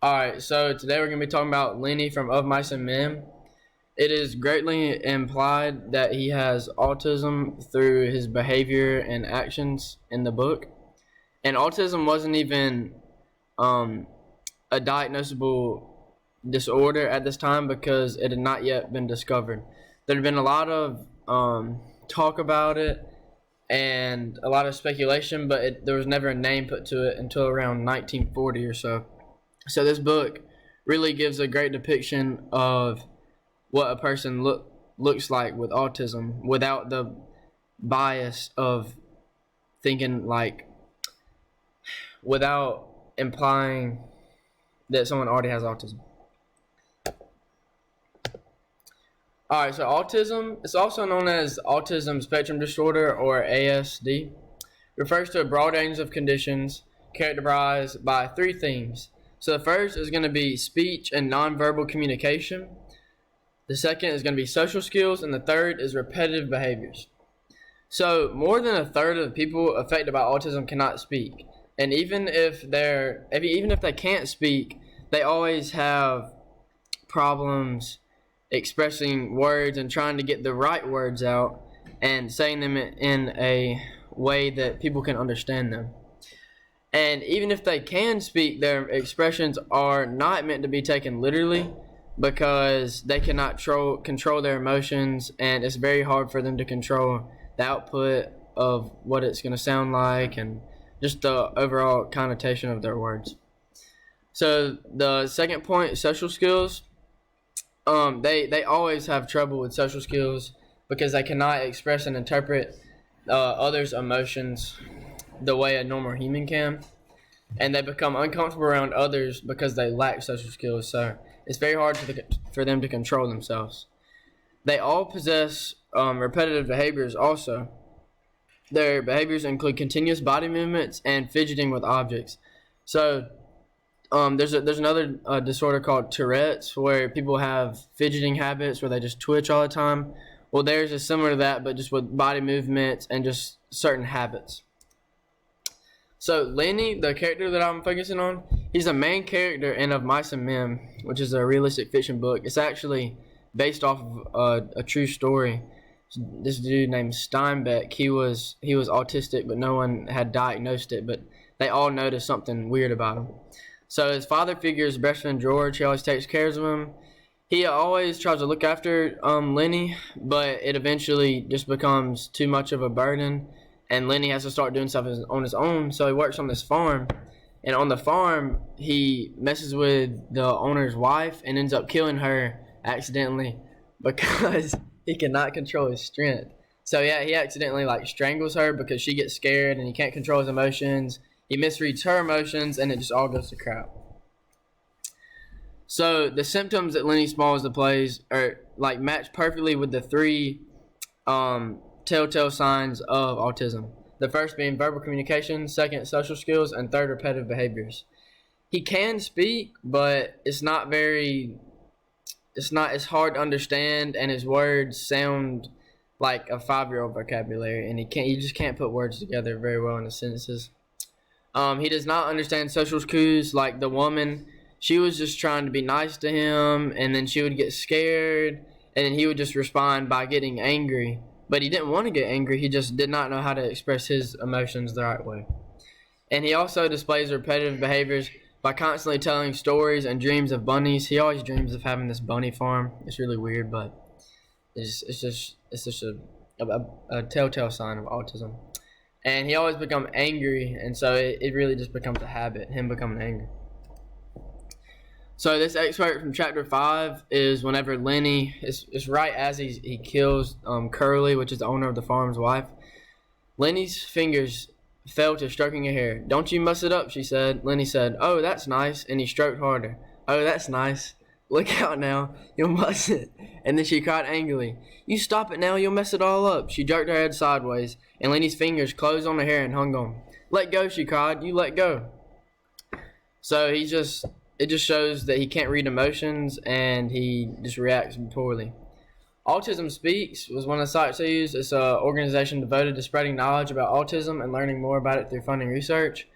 Alright, so today we're going to be talking about Lennie from Of Mice and Men. It is greatly implied that he has autism through his behavior and actions in the book. And autism wasn't even a diagnosable disorder at this time because it had not yet been discovered. There had been a lot of talk about it and a lot of speculation, but there was never a name put to it until around 1940 or so. So this book really gives a great depiction of what a person looks like with autism without the bias of thinking without implying that someone already has autism. Alright, so autism, it's also known as autism spectrum disorder or ASD, refers to a broad range of conditions characterized by three things. So the first is going to be speech and nonverbal communication. The second is going to be social skills, and the third is repetitive behaviors. So more than a third of the people affected by autism cannot speak, and even if they can't speak, they always have problems expressing words and trying to get the right words out and saying them in a way that people can understand them. And even if they can speak, their expressions are not meant to be taken literally because they cannot control their emotions, and it's very hard for them to control the output of what it's going to sound like and just the overall connotation of their words. So the second point, social skills. They always have trouble with social skills because they cannot express and interpret others' emotions the way a normal human can, and they become uncomfortable around others because they lack social skills, so it's very hard for them to control themselves. They all possess repetitive behaviors also. Their behaviors include continuous body movements and fidgeting with objects. So there's another disorder called Tourette's, where people have fidgeting habits where they just twitch all the time. Well, theirs is similar to that, but just with body movements and just certain habits. So Lennie, the character that I'm focusing on, he's a main character in Of Mice and Men, which is a realistic fiction book. It's actually based off of a true story. This dude named Steinbeck, he was autistic, but no one had diagnosed it, but they all noticed something weird about him. So his father figure is best friend George. He always takes care of him. He always tries to look after Lennie, but it eventually just becomes too much of a burden, and Lennie has to start doing stuff on his own. So he works on this farm, and on the farm he messes with the owner's wife and ends up killing her accidentally because he cannot control his strength. So yeah, he accidentally strangles her because she gets scared and he can't control his emotions. He misreads her emotions, and it just all goes to crap. So the symptoms that Lennie Smalls displays are match perfectly with the three telltale signs of autism. The first being verbal communication, second social skills, and third repetitive behaviors. He can speak, but it's hard to understand, and his words sound like a 5-year-old vocabulary, and he just can't put words together very well in his sentences. He does not understand social cues, like the woman. She was just trying to be nice to him, and then she would get scared, and then he would just respond by getting angry. But he didn't want to get angry, he just did not know how to express his emotions the right way. And he also displays repetitive behaviors by constantly telling stories and dreams of bunnies. He always dreams of having this bunny farm. It's really weird, but it's just a telltale sign of autism. And he always becomes angry, and so it really just becomes a habit, him becoming angry. So this excerpt from chapter 5 is whenever Lennie, it's right as he kills Curly, which is the owner of the farm's wife. Lennie's fingers fell to stroking her hair. "Don't you muss it up," she said. Lennie said, "Oh, that's nice," and he stroked harder. "Oh, that's nice. Look out now, you'll muss it." And then she cried angrily, "You stop it now, you'll mess it all up." She jerked her head sideways, and Lennie's fingers closed on her hair and hung on. "Let go," she cried. "You let go." So it just shows that he can't read emotions, and he just reacts poorly. Autism Speaks was one of the sites I used. It's an organization devoted to spreading knowledge about autism and learning more about it through funding research.